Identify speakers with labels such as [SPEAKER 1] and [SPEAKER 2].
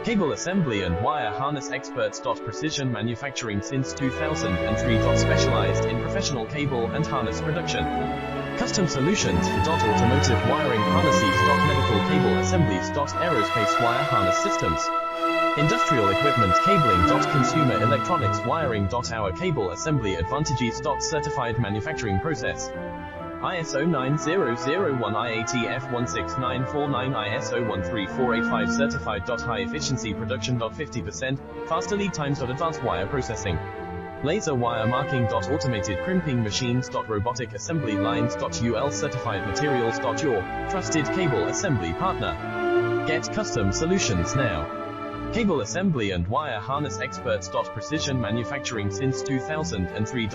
[SPEAKER 1] Cable assembly and wire harness experts. Precision manufacturing since 2003. Specialized in professional cable and harness production. Custom solutions for automotive wiring harnesses. Medical cable assemblies. Aerospace wire harness systems. Industrial equipment cabling. Consumer electronics wiring. Our cable assembly advantages. Certified manufacturing process. ISO 9001 IATF 16949 ISO 13485 certified. High efficiency production. 50% faster lead times. Advanced wire processing. Laser wire marking. Automated crimping machines. Robotic assembly lines. UL certified materials. Your trusted cable assembly partner. Get custom solutions now. Cable assembly and wire harness experts. Precision manufacturing since 2003.